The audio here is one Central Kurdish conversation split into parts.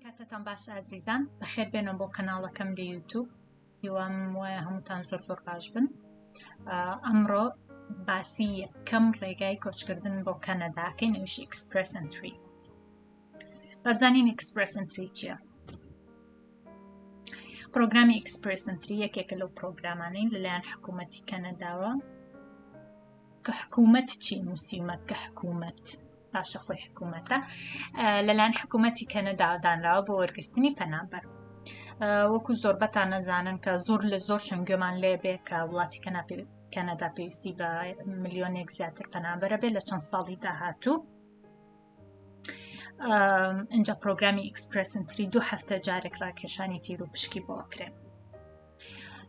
کاتتان باش عزیزان بەخێر بێنە بۆ کەناڵەکەم لە یوتیوب هیوام وایە هەمووتان زۆر باش بن. ئەمڕۆ باسی یەکەم ڕێگای کۆچکردن بۆ کەنەداکەین ئەویشی ئیکسپرێس ئینتری. بەرزانین ئیکسپرێس ئینتری چییە؟ پرۆگرامی ئیکسپرێس ئینتری یەکێکە لەو پرۆگرامانەی لەلایەن حکوومەتی کەنەداوە کە حکوومەت چی نووسیمە کە حکوومەت باشە خۆی حکوومەتە لەلایەن حکوومەتی کەنەدا دانراوە بۆ وەرگرتنی پەنابەر. وەکو زۆربەتان نەزانن کە زۆر لە زۆر شنگێمان لێ بێ کە وڵاتی کەنەدا پێویستی بە ملیۆنێک زیاتر پەنابەرە بێ لە چەند ساڵی داهاتوو. اینجا پرۆگرامی ئیکسپرێس ئینتری 2 هەفتە جارێک ڕاکێشانی تیر و پشکی بۆ ئەکرێ.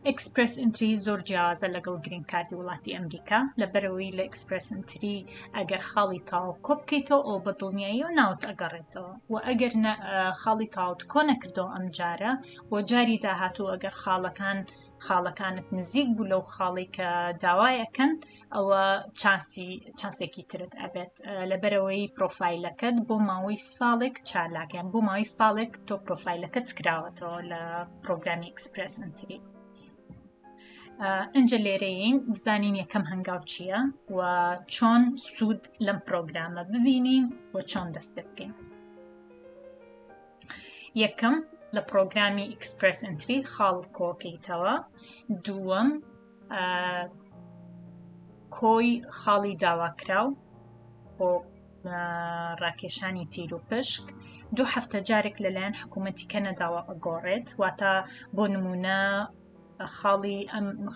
ئیکسپرێس ئینتری زۆر جیاوازە لەگەڵ گرین کاردی وڵاتی ئەمریکا لەبەرەوەی لە ئیکسپرێس ئینتری ئەگەر خاڵی تاو کۆ بکەیتەوە ئەو بە دڵنیایی و ناوت ئەگەڕێتەوە و ئەگەر خاڵی تاوت کۆ نەکردەوە ئەم جارە و جاری داهاتوو ئەگەر خاڵەکانت نزیک بوو لەو خاڵی کە داوایەکەن ئەوە چانسێکی ترت ئەبێت لەبەرەوەی پرۆفایلەکەت بۆ ماوەی ساڵێک چالاکیان بۆ ماوەی ساڵێک تۆ پرۆفایلەکەت کراوەتەوە لە پرۆگرامی ئیکسپرێس ئینتری. ئەنجە لێرەیە بزانین یەکەم هەنگاو چییە و چۆن سوود لەم پرۆگرامە ببینین و چۆن دەست پێ بکەین. یەکەم لە پرۆگرامی ئیکسپرێس ئینتری خاڵ کۆکەیتەوە. دووەم کۆی خاڵی داواکراو بۆ ڕاکێشانی تیر و پشک 2 هەفتە جارێک لەلایەن حکوومەتی کەنەداوە ئەگۆڕێت واتە بۆ نمونە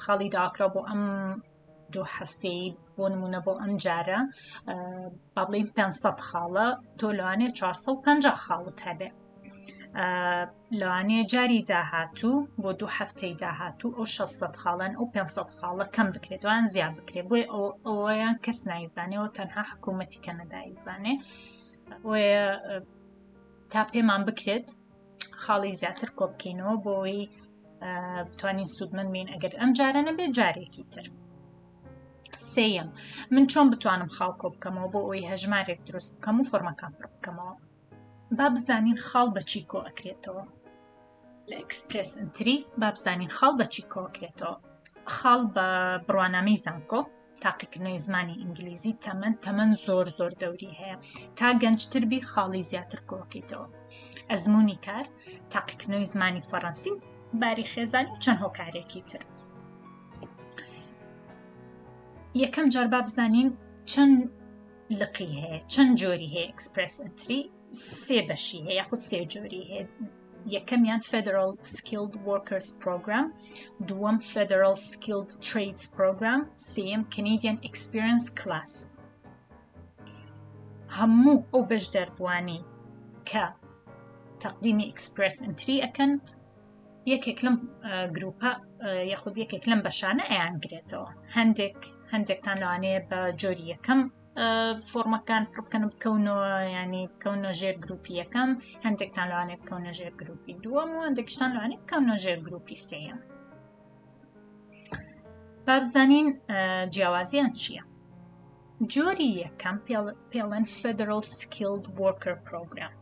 خاڵی داواکرا بۆ ئەم 2 هەفتەی بۆ نمونە بۆ ئەم جارە با بڵێین 500 خاڵە تۆ لەوانەیە 450 خاڵت هەبێ. لەوانەیە جاری داهاتوو بۆ 2 هەفتەی داهاتوو ئەو 600 خاڵان ئەو 500 خاڵە کەم بکرێت وان زیاد بکرێت بۆی ئەوەیان کەس نایزانێەوە تەنها حکوومەتی کەنەدای زانێ تا پێمان بکرێت خاڵی زیاتر کۆ بکەینەوە بۆی بتوانین سوودمەند بین ئەگەر ئەم جارە نەبێت جارێکی تر. سێیەم من چۆن بتوانم خاڵ کۆ بکەمەوە بۆ ئەوی هەژمارێک دروست بکەم و فۆرمەکان پڕ بکەمەوە. با بزانین خاڵ بەچی کۆ ئەکرێتەوە لە ئیکسپرێس ئینتری. با بزانین خاڵ بەچی کۆ ئەکرێتەوە. خاڵ بە بڕوانامەی زانکۆ تاقیکردنەوەی زمانی ئینگلیزی تەمەن زۆر دەوری هەیە تا گەنجتر بی خاڵی زیاتر کۆ بکەیتەوە. ئەزموونی کار تاقیکردنەوەی زمانی فەڕەنسی و باری خێزانی و چەند هۆکارێکی تر. یەکەم جار با بزانین چەند لقی هەیە چەند جۆری هەیە ئیکسپرێس ئینتری 3 بەشی هەیە یاخود 3 جۆری هەیە. یەکەمیان Federal Skilled Workers Program، دووەم Federal Skilled Trades Program، سێم Canadian Experience Class. هەموو ئەو بەشداربووانی کە تەقدیمی ئیکسپرێس ئینتری ئەکەن یەکێک لەم گروپە یاخود یەکێک لەم بەشانە ئەیانگرێتەوە. هەندێکتان لەوانەیە بە جۆری یەکەم فۆرمەکان پڕ بکەن بکەونەوە ینی بکەونە ژێر گروپی یەکەم، هەندێکتان لەوانەیە بکەونە ژێر گروپی دووەم و هەندێکشتان لەوانەیە بکەونە ژێر گروپی سێیەم. با بزانین جیاوازیان چییە. جۆری یەکەم پێڵەن Federal Skilled Worker Program.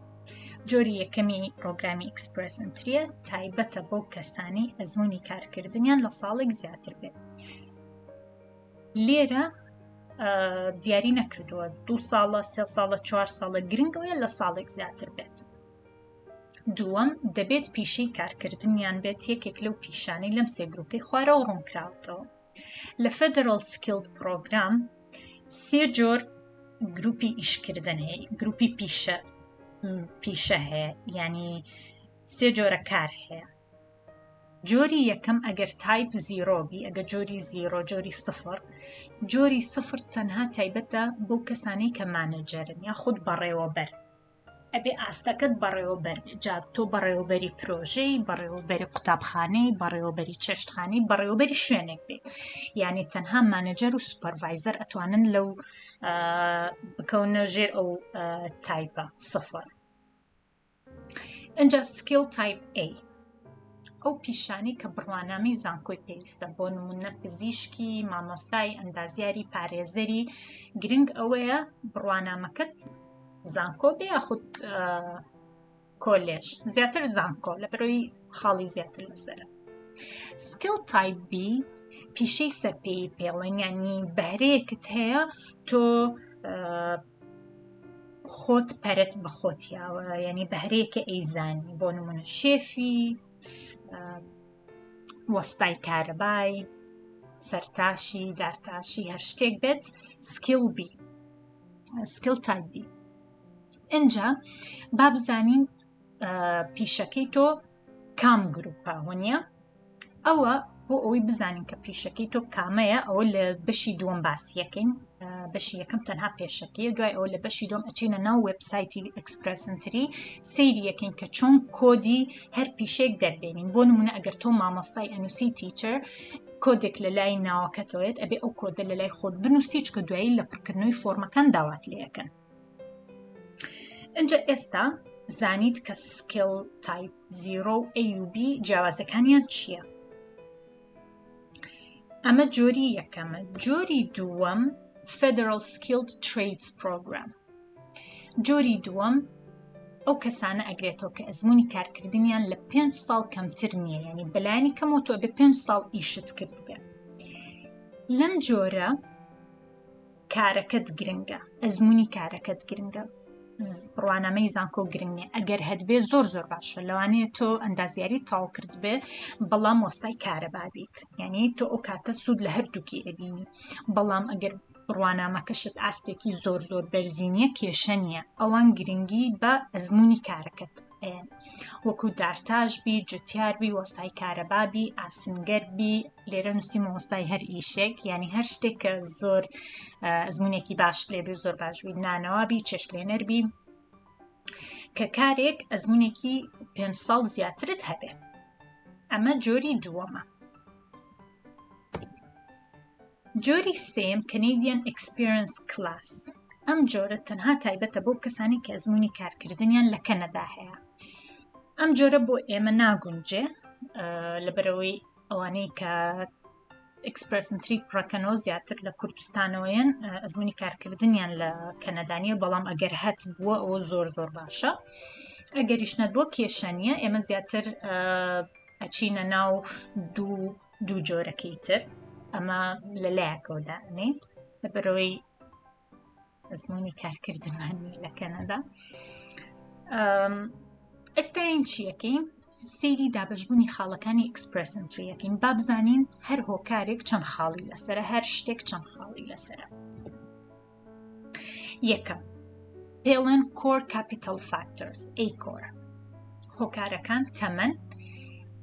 جۆری یەکەمی پرۆگرامی ئیکسپرێس ئینتریە تایبەتە بۆ کەسانی ئەزموونی کارکردنیان لە ساڵێک زیاتر بێت. لێرە دیاری نەکردووە 2 ساڵە 3 ساڵە 4 ساڵە گرنگەوەیە لە ساڵێک زیاتر بێت. دووەم دەبێت پیشەی کارکردنیان بێت یەکێک لەو پیشانەی لەم 3 گروپی خوارە و ڕوونکراوتەوە. لە Federal Skilled Program 3 جۆر گروپی ئیشکردن هەیە گروپی پیشە هەیە ینی 3 جۆرە کار هەیە. جۆری یەکەم ئەگەر تایپ 0 بی ئەگە جۆری 0 جۆری 0 جۆری 0 تەنها تایبەتە بۆ کەسانی کە مانەجەرن یاخود بەڕێوەبەر ئەبێ ئاستەکەت بەڕێوەبەر جا تۆ بەڕێوەبەری پرۆژەی بەڕێوەبەری قوتابخانەی بەڕێوەبەری چێشتخانەی بەڕێوەبەری شوێنێک بێت یعنی تەنها مانەجەر و سوپەرڤایزەر ئەتوانن لەو بکەونە ژێر ئەو تایپە 0. ئەنجا سکیل تایپ A ئەو پیشانی کە بڕوانامەی زانکۆی پێویستە بۆ نمونە پزیشکی مامۆستای ئەندازیاری پارێزەری گرنگ ئەوەیە بڕوانامەکەت زانکۆ بێ یاخود کۆلێژ زیاتر زانکۆ لە بەرەوەی خاڵی زیاتر لەسرە. سکیل تایپ بی پیشەی سەرپێی پێڵێن یعنی بەهرەیەکت هەیە تۆ خۆت پەرت بە خۆتیاوە یعنی بەهرەیەکە ئەیزانی بۆ نمونە شێفی وەستای کارەبای سەرتاشی دارتاشی هەر شتێک بێت سکیل بی سکیل تایپ بی. اینجا با بزانین پیشەکەی تۆ کام گروپە وەنیە ئەوە بۆ ئەوەی بزانین کە پیشەکەی تۆ کامەیە ئەوە لە بەشی دووەم باسیەکەین بەشی یەکەم تەنها پێشەکەیە دوای ئەوە لە بەشی دووەم ئەچینە ناو وێبسایتی ئیکسپرێس ئینتری سەیری یەکەین کە چۆن کۆدی هەر پیشێک دەربێنین بۆ نمونە ئەگەر تۆ مامۆستای ئەنووسی تیچەر کۆدێک لە لای ناوەکەتەوەیت ئەبێ ئەو کۆدە لە لای خۆت بنووسی چکە دوایی لە پڕکردنەوەی فۆرمەکان داوات لێەکەن. اینجا ئێستا زانیت کە سکیل تایپ 0 و A و B جیاوازەکانیان چییە؟ ئەمە جۆری یەکەمە. جۆری دووەم Federal Skilled Trades Program. جۆری دووەم ئەو کەسانە ئەگرێتەوە کە ئەزموونی کارکردنیان لە 5 ساڵ کەمتر نییە یعنی بەلایانی کەمەوە تۆ بە 5 ساڵ ئیشت کرد بێ. لەم جۆرە کارەکەت گرنگە ئەزموونی کارەکەت گرنگە ڕوانامەی زانکۆ گرنگ نیە ئەگەر هەدبێ زۆر زۆر باشە لەوانەیە تۆ ئەندازیاری تاو کرد بێ بەڵام وەستای کارەبا بیت یعنی تۆ ئەو کاتە سوود لە هەردووکی ئەبینی بەڵام ئەگەر ڕوانامەکەشت ئاستێکی زۆر زۆر بەرزینیە کێشە نیە ئەوان گرنگی بە ئەزموونی کارەکەت وەکو دارتاژ بی جوتیار بی وەستای کارەبا بی ئاسنگەر بی لێرە نووسیمە وەستای هەر ئیشێک یعنی هەر شتێک کە زۆر ئەزموونێکی باش لێبێ زۆر باش بی نانەوە بی چێشلێنەر بی کە کارێک ئەزموونێکی 5 ساڵ زیاترت هەبێ. ئەمە جۆری دووەمە. جۆری سێم Canadian Experience Class. ئەم جۆرە تەنها تایبەتە بۆ کەسانی کە ئەزموونی کارکردنیان لە کەنەدا هەیە. ئەم جۆرە بۆ ئێمە ناگونجێ لەبەرەوەی ئەوانەی کە ئیکسپرێس ئینتری پڕەکەنەوە زیاتر لە کوردستانەوەیان ئەزموونی کارکردنیان لە کەنەدانیە بەڵام ئەگەر هەت بووە ئەوە زۆر زۆر باشە ئەگەریش نەبووە کێشە نیە ئێمە زیاتر ئەچینە ناو دوو جۆرەکەی تر ئەمە لەلایەکەوەدانێ لەبەرەوەی ئەزموونی کارکردنمانی لە کەنەدا. ئێستاین چیەکەین؟ سەیری دابەشبوونی خاڵەکانی ئیکسپرێس ئینتریەکەین با بزانین هەر هۆکارێک چەند خاڵی لەسرە هەر شتێک چەند خاڵی لەسرە. یەکەم پێڵێن کۆر کاپیتەڵ فاکتۆرز ئەیکۆر هۆکارەکان تەمەن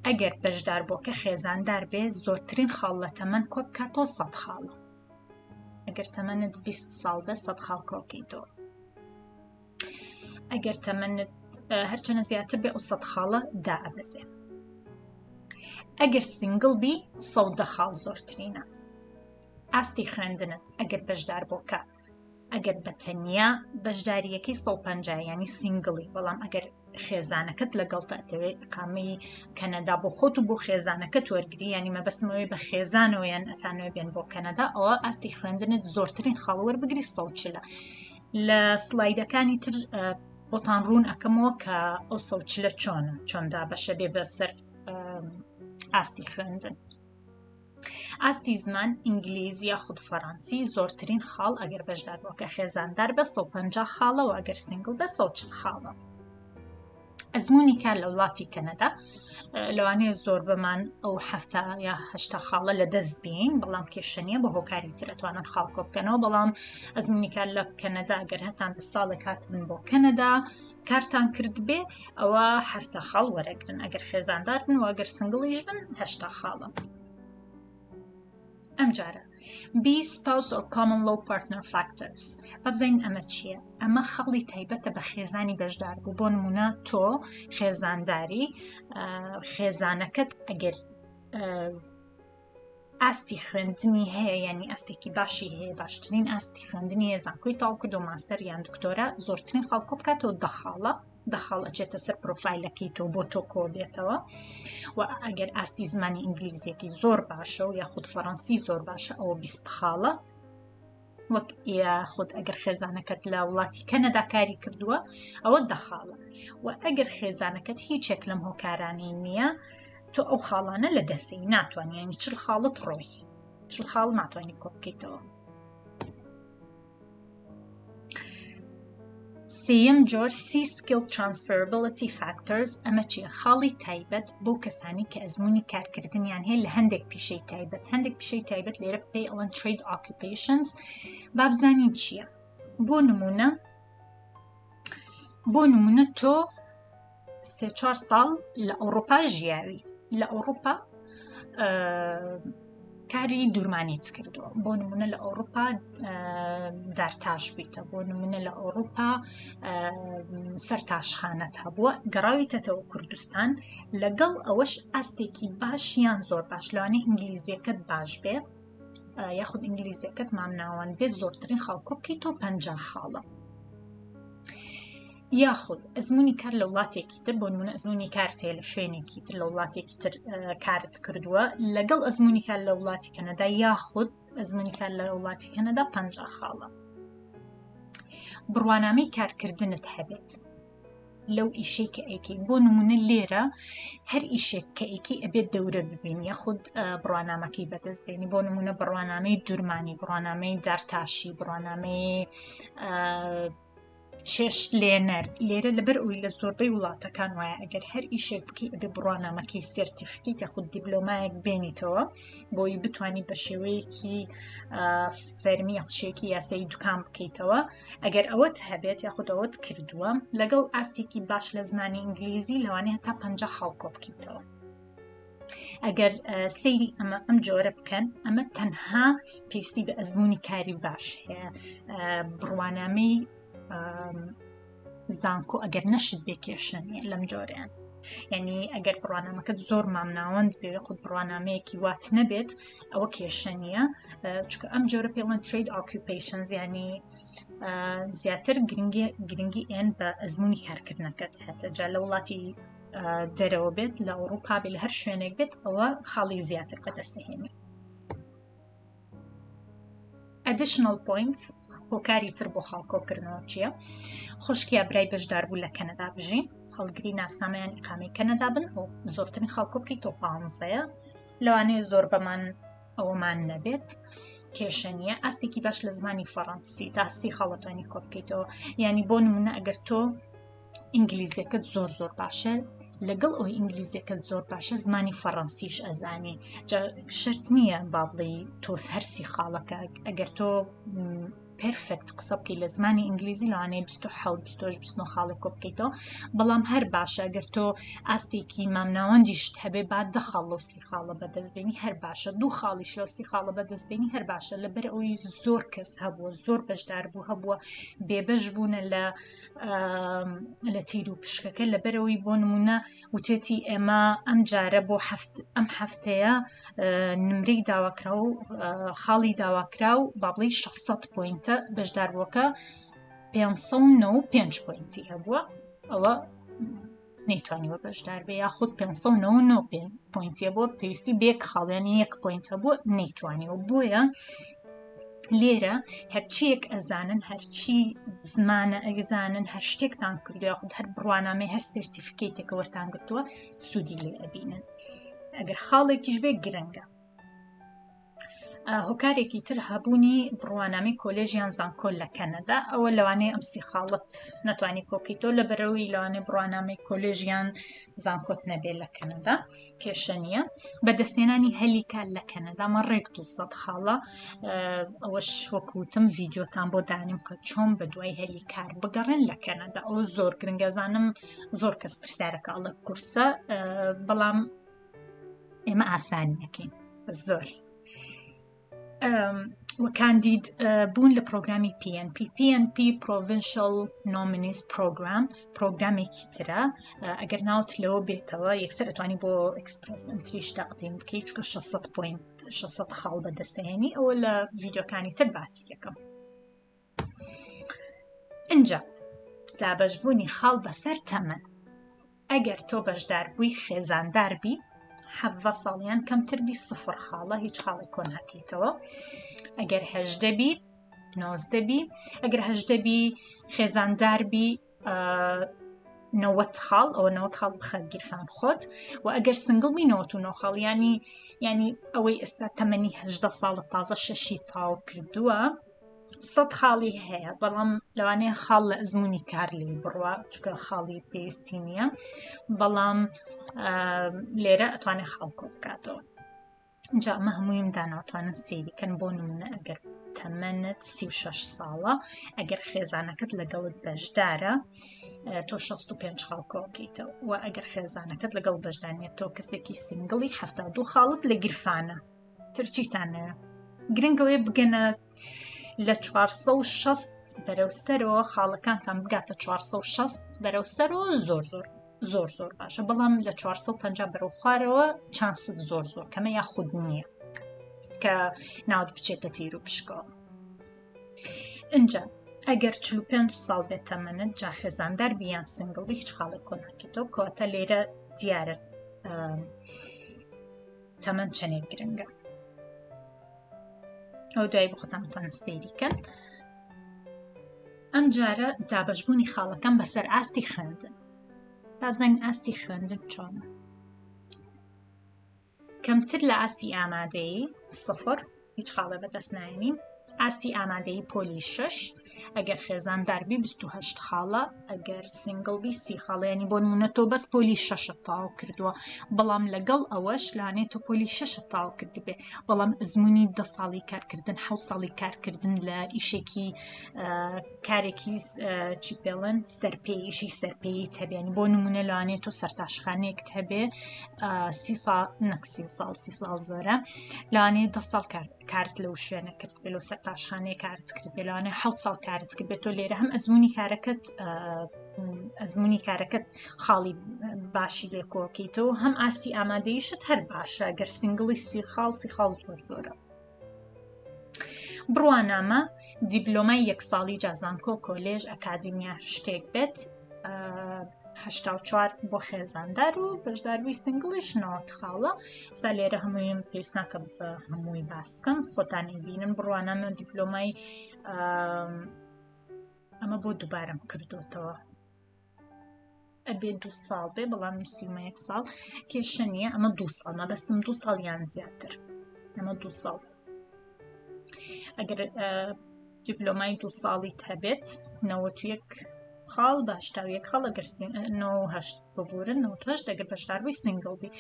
ئەگەر بەشداربووەکە خێزاندار بێ زۆرترین خاڵ لە تەمەن کۆ بکاتەوە 100 خاڵە ئەگەر تەمەنت 20 ساڵ بە 100 خاڵ کۆکەیتەوە ئەگەر تەمەنت هەرچەنە زیاتر بێ ئەو 100 خاڵە دائەبەزێ ئەگەر سینگڵ بی 110 خاڵ زۆرترینە. ئاستی خوێندنت ئەگەر بەشداربووەکە ئەگەر بە تەنیا بەشداریەکەی 150 ینی سینگڵی بەڵام ئەگەر خێزانەکەت لەگەڵتە ئەتەوێت ئقامەی کەنەدا بۆ خۆت و بۆ خێزانەکەت وەرگری ینی مەبەستمەوەی بە خێزانەوە یان ئەتانەوێ بێن بۆ کەنەدا ئەوە ئاستی خوێندنت زۆرترین خاڵ وەربگری 140 لە سلایدەکانی تر بۆتان ڕوون ئەکەمەوە کە ئەو 140 چۆنە چۆندا بەشە بێ بەسەر ئاستی خوێندن. ئاستی زمان ئینگلیزی یاخود فەڕەنسی زۆرترین خاڵ ئەگەر بەشداربووەکە خێزاندار بە 150 خاڵەوە ئەگەر سینگڵ بە 140 خاڵە. ئەزموونی کار لە وڵاتی کەنەدا لەوانەیە زۆر بەمان ئەو 7 یا 8 خاڵە لە دەست بین بەڵام کێشە نیە بە هۆکاری تر ئەتوانن خاڵ کۆ بکەنەوە بەڵام ئەزموونی کار لە کەنەدا ئەگەر هەتان بە ساڵێک هاتبن بۆ کەنەدا کارتان کرد بێ ئەوە 7 خاڵ وەرەگرن ئەگەر خێزاندار بن و ئەگەر سینگڵیش بن 8 خاڵە. ئەم جارە B spouse or common law partner factors بابزین ئەمە چییە؟ ئەمە خەڵی تایبەتە بە خێزانی بەشدار بوو بۆ نمونە تۆ خێزانداری خێزانەکەت ئەگەر ئاستی خوێندنی هەیە ینی ئەستێکی باشی هەیە باشترین ئاستی خوێندنی هەیە زانکۆی تاو کرد و ماستەر یان دکتۆرە زۆرترین خاڵ کۆ بکاتەوە 10 خاڵە 10 خاڵ ئەچێتە سەر پرۆفایلەکەی تۆ بۆ تۆ کۆ بێتەوە و ئەگەر ئاستی زمانی ئینگلیزیەکی زۆر باشە و یاخود فەڕەنسی زۆر باشە ئەوە 20 خاڵە وەک خۆت ئەگەر خێزانەکەت لە وڵاتی کەنەدا کاری کردووە ئەوە دەخاڵە و ئەگەر خێزانەکەت هیچێک لەم هۆکارانەی نییە تۆ ئەو خاڵانە لە دەستی ناتوانانی ینی چل خاڵت ڕۆی چل خاڵ ناتوانانی کۆ بکەیتەوە. سێیەم جۆر C skill transferability factors ئەمە چیە؟ خاڵی تایبەت بۆ کەسانی کە ئەزموونی کارکردنیان هەیە لە هەندێک پیشەی تایبەت. هەندێک پیشەی تایبەت لێرە پێی ئەڵەن trade occupations. با بزانین چییە؟ بۆ نمونە تۆ 3-4 ساڵ لە ئەوڕۆپا ژیاوی، لە ئەوڕۆپا کاری دوورمانیت کردووە، بۆ نمونە لە ئەوڕۆپا دارتاش بیتە، بۆ نمونە لە ئەوڕۆپا سەر تاشخانەت هەبووە، گەڕاویتەوە کوردستان، لەگەڵ ئەوەش ئاستێکی باش یان زۆر باش لەوانەیە ئینگلیزیەکەت باش بێ یاخود ئینگلیزیەکەت مامناوان بێ زۆرترین خاڵ کۆ بکەیتەوە 50 خاڵە. یاخود ئەزموونی کار لە وڵاتێکی تر، بۆ نمونە ئەزموونی کارت هەیە لە شوێنێکی تر لە وڵاتێکی تر کارت کردووە، لەگەڵ ئەزموونی کار لە وڵاتی کەنەدا یاخود ئەزموونی کار لە وڵاتی کەنەدا 50 خاڵە. بڕوانامەی کارکردنت هەبێت لەو ئیشەی کە ئەیکەی، بۆ نمونە لێرە هەر ئیشێک کە ئەیکەی ئەبێت دەورە ببین یاخود بڕوانامەکەی بەدەست بێنی، بۆ نمونە بڕوانامەی دوورمانی، بڕوانامەی دارتاشی، بڕوانامەی چێش لێنەر. لێرە لەبەر ئەوی لە زۆربەی وڵاتەکان وایە ئەگەر هەر ئیشێک بکەی ئەبێ بڕوانامەکەی سێرتیفیکیت یاخود دیبلۆمایەک بێنیتەوە بۆی بتوانی بە شێوەیەکی فەرمی یاخودشێکی یاسایی دوکان بکەیتەوە. ئەگەر ئەوەت هەبێت یاخود ئەوەت کردووە لەگەڵ ئاستێکی باش لە زمانی ئینگلیزی لەوانەیە تا 50 خاڵ کۆ بکەیتەوە. ئەگەر سەیری ئەم جۆرە بکەن، ئەمە تەنها پێویستی بە ئەزموونی کاری باش هەیە. بڕوانامەی زانکۆ ئەگەر نەشت بێ کێشەنیە لەم جۆرەیان، یعنی ئەگەر بڕوانامەکەت زۆر مامناوەند بێ خود بڕوانامەیەکی وات نەبێت ئەوە کێشەنیە، چکە ئەم جۆرە پێڵەن trade occupations، یعنی زیاتر گرنگی ئێن بە ئەزموونی کارکردنەکەت هەتە جا لە وڵاتی دەرەوە بێت لە ئەوڕۆپا بێت لە هەر شوێنێک بێت ئەوە خاڵی زیاتر بەدەستەهێنێت. additional points هۆکاری تر بۆ خاڵکۆکردنەوە چییە؟ خۆشکیا برای بەشداربوون لە کەنەدا بژین، هەڵگری ناسنامەیان ئیقامەی کەنەدا بن و زۆرترین خاڵکۆ بکەیت تۆ 15ەیە، لەوانەیە زۆر بەمان ئەوەمان نەبێت کێشەنیە. ئاستێکی باش لە زمانی فەڕەنسی تا 30 خاڵەتوانی کۆ بکەیتەوە، یعنی بۆ نمونە ئەگەر تۆ ئینگلیزیەکەت زۆر باشە، لەگەڵ ئەوی ئینگلیزیەکەت زۆر باشە زمانی فەڕەنسیش ئەزانی، شەرت نییە با بڵێ تۆ هەر 30 خاڵەکە، ئەگەر تۆ پرفکت قسە بکەی لە زمانی ئینگلیزی لەوانەیە 27-29 خاڵێک کۆ بکەیتەوە، بەڵام هەر باشە ئەگەر تۆ ئاستێکی مامناوەندیشت هەبێ با 10 خاڵ لەو 30 خاڵە بەدەستبێنی هەر باشە، 2 خاڵیش لەو 30 خاڵە بەدەستبێنی هەر باشە، لەبەر ئەوی زۆر کەس هەبووە زۆر بەشداربوو هەبووە بێبەش بوونە لە تیر و پشکەکە، لەبەر ئەوی بۆ نمونە وتێتی ئێمە ئەم جارە بۆ ئەم هەفتەیە نمرەی داواکرا و خاڵی داواکرا و با بڵێ 600 پوینت بەشداربووەکە 595 پوینتی هەبووە، ئەوە نەیتوانیوە بەشدار بێ، یاخود 599 پوینتیە بووە پێویستی بێک خاڵیانی 1 پوینت هەبووە نەیتوانیوە. بۆیە لێرە هەرچیەک ئەزانن، هەرچی زمانە ئەگزانن، هەر شتێکتان کردو یاخود هەر بڕوانامەی هەر سرتیفیکێتێکە وەرتان گرتووە سوودی لێ ئەبینن. ئەگەر خاڵێکیش بێ گرنگە. هۆکارێکی تر هەبوونی بڕوانامەی کۆلێژیان زانکۆ لە کەنەدا، ئەوە لەوانەیە ئەم 30 خاڵەت نەتوانی کۆکەیتەوە لەبەرەوەی لەوانەیە بڕوانامەی کۆلێژیان زانکۆت نەبێت لە کەنەدا، کێشە نییە. بەدەستێنانی هەلی کار لە کەنەدا مە ڕێک 200 خاڵە، ئەوەش وەکوتم ڤیدیۆتان بۆ دانیم کە چۆن بە دوای هەلی کار بگەڕێن لە کەنەدا، ئەوە زۆر گرنگە. زانم زۆر کەس پرسیارەکە ئەڵە کورسە، بەڵام ئێمە ئاسانی نەکەین زۆر. وەکاندید بوون لە پرۆگرامی PNP Provincial Nominees Program، پرۆگرامێکی ترە، ئەگەر ناوت لەوە بێتەوە یەکسەر ئەتوانی بۆ ئیکسپرێس ئینتریش تەقدیم بکەیت، چکە 600 خاڵ بەدەستەهێنی، ئەوە لە ڤیدیۆکانی تر باسی یەکەم. اینجا دابەشبوونی خاڵ بەسەر تەمەن. ئەگەر تۆ بەشدار بووی خێزاندار بی 17 ساڵیان کەمتر بی 0 خاڵە هیچ خاڵی کۆ ناکەیتەوە. ئەگەر 18 بی 90 بی ئەگەر 80 بی خێزاندار بی 90 خاڵ ئەوە 90 خاڵ بخات گیرفان خۆت و ئەگەر سنگڵ بی 99 خاڵ ینی ئەوەی ئێستا تەمەنی 18 ساڵە تازە شەشی تاو کردووە 100 خاڵی هەیە بەڵام لەوانەیە خاڵ لە ئەزموونی کار لێ بڕوە چکە خاڵی پێویستی نییە بەڵام لێرە ئەتوانێت خاڵ کۆ بکاتەوە اینجا ئەمە هەموویم داناوتوانن سێریکەن بۆ نمونە ئەگەر تەمەنت 36 ساڵە ئەگەر خێزانەکەت لەگەڵت بەشدارە تۆ 65 خاڵ کۆکەیتەوە و ئەگەر خێزانەکەت لەگەڵ بەشدانێت تۆ کەسێکی سنگڵی 72 خاڵت لە گیرفانە ترچیتانەیە گرنگەوەی بگەنە لە 460 بەرەوسەرەوە خاڵەکانتان بگاتە 460 بەرەوسەرەوە زۆر باشە بەڵام لە 450 بەرەو خوارەوە چانست زۆر کەمە یا خود نییە کە ناوت بچێتە تیر و پشکەوە اینجا ئەگەر 45 ساڵ بێت تەمەنت جا خێزاندار بیان سنگڵ بی هیچ خاڵێک کۆ ناکەیتەوە کەواتە لێرە دیارە تەمەن چەندێک گرنگە ئەو دوای بخۆتانتان سێریکەن ئەم جارە دابەشبوونی خاڵەکان بەسەر ئاستی خوێندن بابزانین ئاستی خوێندن چۆنە کەمتر لە ئاستی ئامادەیی 0 هیچ خاڵە بەدەست نایەنیم ئاستی ئامادەیی پۆلی 6 ئەگەر خێزاندار بی 28 خاڵە ئەگەر سنگڵ بی 30 خاڵە ینی بۆ نمونە تۆ بەس پۆلی 6 تاو کردووە بەڵام لەگەڵ ئەوەش لانێت تۆ پۆلی 6 تاو کردبێ بەڵام ئەزموونی 10 ساڵی کارکردن 7 ساڵی کارکردن لە ئیشێکی کارێکی چی پێڵێن سەرپێی ئیشی سەرپێیت هەبێنی بۆ نمونە لەوانێت تۆ سەرتاشخانەیەکت هەبێ 30 ساڵ نەک 30 ساڵ زۆرە لەوانەیە 10 ساڵ کارت لەو شوێنە کرد بێ لەو سەرتاشخانەیە کارت کرد بێ لەوانەیە 7 ساڵ کارت کرد بێت تۆ لێرە هەم ئەزموونی کارەکەت خاڵی باشی لێ کۆکەیتەوە هەم ئاستی ئامادەییشت هەر باشە ئەگەر سنگڵی 30 خاڵ زۆرە بڕوانامە دیپلۆمای 1 ساڵی جازانکۆ کۆلێژ ئەکادیمیا شتێک بێت 84 بۆ خێزاندار و بەشداربووی سنگڵیش 90 خاڵە ئێستا لێرە هەموویم پێویست ناکە بە هەمووی باسکەم خۆتانی بینن بڕوانامە دیپلۆمای ئەمە بۆ دووبارەم کردوتەوە ئەبێ 2 ساڵ بێ بەڵام نووسیمە 1 ساڵ کێشە نییە ئەمە 2 ساڵ مەبەستم 2 ساڵ یان زیاتر ئەمە 2 ساڵ ئەگەر دیپلۆمای 2 ساڵیت هەبێت 91 خاڵ باشتاویەک خاڵ ئەگەر 98 ببورن 98 ئەگەر بەشداربووی سنگڵ بی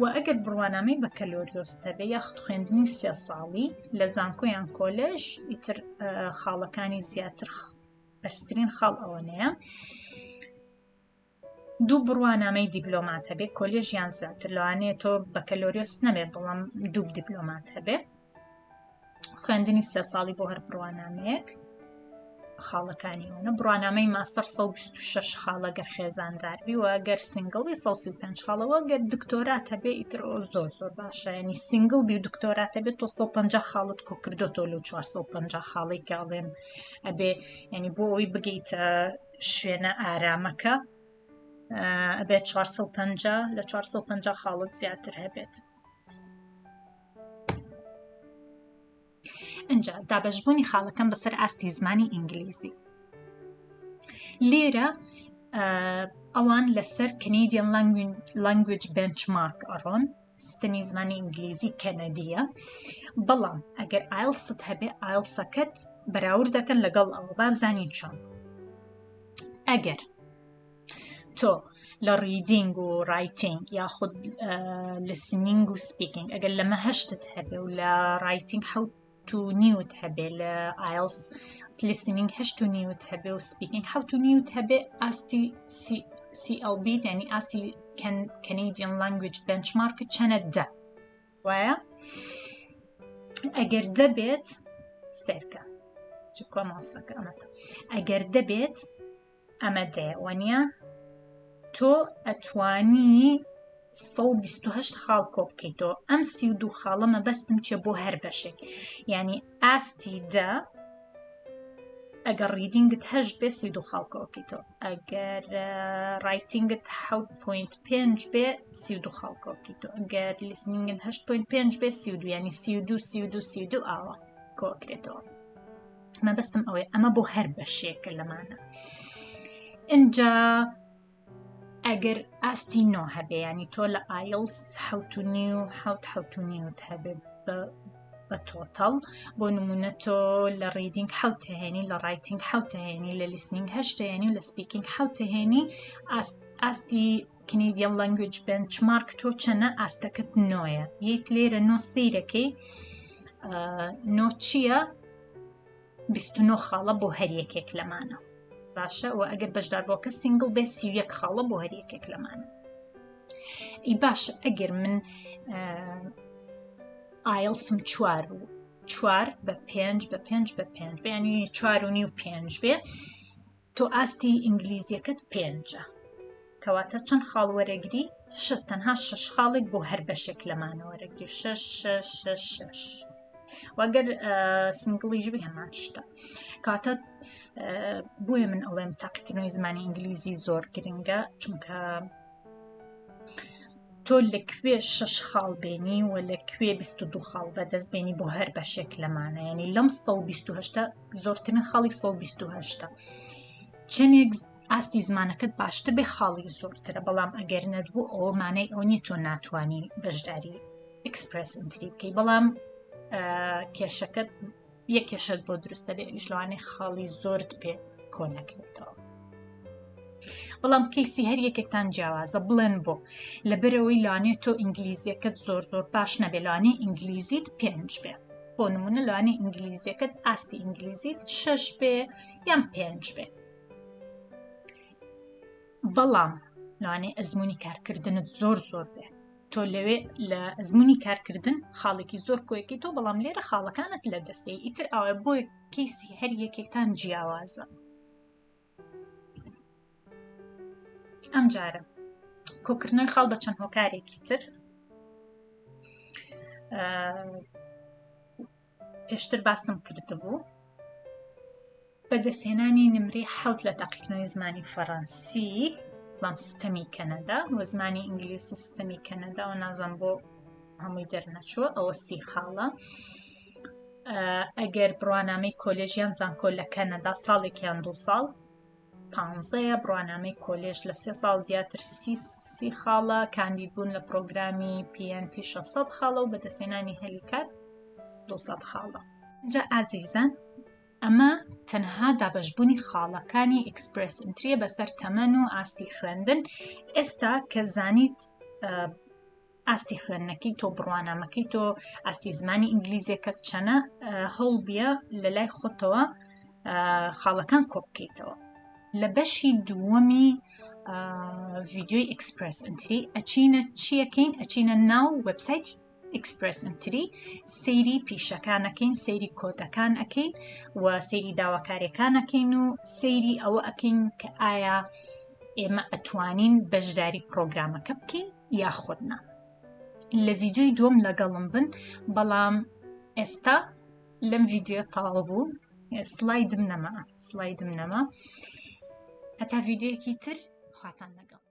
و ئەگەر بڕوانامەی بەکەلۆریۆس هەبێ یاخود خوێندنی 3 ساڵی لە زانکۆیان کۆلێژ ئیتر خاڵەکانی زیاتر بەرزترین خاڵ ئەوەنەیە 2 بڕوانامەی دیپلۆمات هەبێ کۆلێژ یان زیاتر لەوانەیە تۆ بەکەلۆریۆس نەبێ بەڵام 2 دیپلۆمات هەبێ خوێندنی 3 ساڵی بۆ هەر بڕوانامەیەک خاڵەکانی ئەوە بڕوانامەی ماستەر 126 خاڵە گەر خێزانداربی و ئەگەر سنگڵ بی 135 خاڵەوە گەر دکتۆرات هەبێ ئیتر زۆر باشە ینی سنگڵ بی و دکتۆرات هەبێت تۆ 150 خاڵت کۆ کردوتەوە لەو 450 خاڵی کاڵێن ئەبێ ینی بۆ ئەوی بگەیتە شوێنە ئارامەکە ئەبێت 450 لە 450 خاڵت زیاتر هەبێت اینجا دابەشبوونی خاڵەکان بەسەر ئاستی زمانی ئینگلیزی لێرە ئەوان لەسەر Canadian Language Benchmark ئەڕۆن سیستەمی زمانی ئینگلیزی کەنەدیە بەڵام ئەگەر ئایلست هەبێ ئایلسەکەت بەراورد دەکەن لەگەڵ ئەوە بابزانین چۆن ئەگەر تۆ لە ریدینگ و رایتینگ یاخود لسنینگ و سپیکینگ ئەگەر لەمە هەشتت هەبێ و لە رایتینگ حوت تو نیوت هەبێ لە ئایلس لیسنینگ 8.5 هەبێ و سپیکینگ 7.5 هەبێ ئاستی CLB یعنی ئاستی Canadian Language Benchmark چەنە 10 وایە ئەگەر دەبێت سێرکە چکۆ ماوسەکە ئەمەتە ئەگەر دەبێت ئەمە دەیەوەنیە تۆ ئەتوانی 128 خاڵ کۆ بکەیتەوە ئەم 32 خاڵە مەبەستم چێ بۆ هەر بەشێک یعنی ئاستی 10 ئەگەر ریدینگت 8 بێ 32 خاڵ کۆ بکەیتەوە ئەگەر رایتینگت 7.5 بێ 32 خاڵ کۆ بکەیتەوە ئەگەر لیسنینگت 8.5 بێ 32 یعنی 32 ئاوە کۆ بکرێتەوە مەبەستم ئەوەیە ئەمە بۆ هەر بەشێکە لەمانە اینجا ئەگەر ئاستی نۆ هەبێ ینی تۆ لە ئایلس 7.5 هەبێ بە تۆتەڵ بۆ نمونە تۆ لە ڕیدینگ 7 هێنی لە ڕایتینگ 7 هێنی لە لیسنینگ 8 هێنی و لە سپیکینگ 7 هێنی ئاستی کەنەدیان لەنگوێج بنچمارک تۆ چەنە ئاستەکەت نۆیە یەک لێرە نۆ سەیرەکەی نۆ چییە 29 خاڵە بۆ هەر یەکێک لەمانە باشە و ئەگەر بەشداربووەکە سینگڵ بێ 31 خاڵە بۆ هەر یەکێک لەمانە ئی باشە ئەگەر من ئایلسم 4 بە 5 بە 5 بە 5 بێ ینی 4.5 و 5 بێ تۆ ئاستی ئینگلیزیەکەت 5 کەواتە چەند خاڵ وەرەگری تەنها 6 خاڵێک بۆ هەر بەشێک لەمانە وەرەگری 6 وەگەر سنگڵیش بێ هەمان شتە کاتە بۆیە من ئەڵێم تاقیکردنەوەی زمانی ئینگلیزی زۆر گرنگە چونکە تۆ لەکوێ 6 خاڵ بێنی و لەکوێ 22 خاڵ بەدەست بێنی بۆ هەر بەشێک لەمانە ینی لەم 128 زۆرترین خاڵی 128 چەندێک ئاستی زمانەکەت باشتر بێ خاڵی زۆرترە بەڵام ئەگەر نەدبوو ئەوە مانای ئەو نیە تۆ ناتوانی بەشداری ئیکسپرێس ئینتری بکەی بەڵام کێشەکەت یەک کێشت بۆ دروستە بێ لەوانەیە خاڵی زۆرت پێ کۆ نەکرێتەوە بەڵام کەیسی هەر یەکێکتان جیاوازە بڵێن بۆ لەبەرەوەی لەوانەیە تۆ ئینگلیزیەکەت زۆر باش نەبێ لەوانەیە ئینگلیزیت 5 بێ بۆ نمونە لەوانەیە ئینگلیزیەکەت ئاستی ئینگلیزیت 6 بێ یان 5 بێ بەڵام لەوانەیە ئەزموونی کارکردنت زۆر بێ تۆ لەوێ لە ئەزموونی کارکردن خاڵێکی زۆر کۆیەکی تۆ بەڵام لێرە خاڵەکانت لە دەستەی ئیتر ئەوە بۆی کەیسی هەر یەکێکتان جیاوازە ئەم جارە کۆکردنەوەی خاڵ بە چەند هۆکارێکی تر پێشتر باستم کردبوو بەدەستهێنانی نمرەی 7 لە تاقیکردنەوەی زمانی فەڕەنسی بەڵام سیستەمی کەنەدا و زمانی ئینگلیزی سیستەمی کەنەدا و نازان بۆ هەمووی دەرنەچووە ئەوە 30 خاڵە ئەگەر بڕوانامەی کۆلێژیان زانکۆ لە کەنەدا ساڵێکیان 2 ساڵ 15 بڕوانامەی کۆلێژ لە 3 ساڵ زیاتر 30 خاڵە کاندید بوون لە پرۆگرامی PNP 600 خاڵە و بەدەستهێنانی هەلیکار 200 خاڵە جا ئازیزان ئەمە تەنها دابەشبوونی خاڵەکانی ئیکسپرێس ئینتریە بەسەر تەمەن و ئاستی خوێندن ئێستا کە زانیت ئاستی خوێندنەکەی تۆ بڕوانامەکەی تۆ ئاستی زمانی ئینگلیزیەکەت چەنە هەوڵ بیە لە لای خۆتەوە خاڵەکان کۆ بکەیتەوە لە بەشی دووەمی ڤیدیۆی ئیکسپرێس ئینتری ئەچینە چیەکەین ئەچینە ناو وێبسایت ئیکسپرێس ئینتری سەیری پیشەکانەکەین سەیری کۆدەکان ئەکەین و سەیری داواکاریەکان ئەکەین و سەیری ئەوە ئەکەین کە ئایا ئێمە ئەتوانین بەشداری پرۆگرامەکە بکەین یاخود نا لە ڤیدیۆی دووەم لەگەڵم بن بەڵام ئێستا لەم ڤیدیۆ تەواو بوو سلایدم نەما هەتا ڤیدیۆیەکی تر خواتان لەگەڵ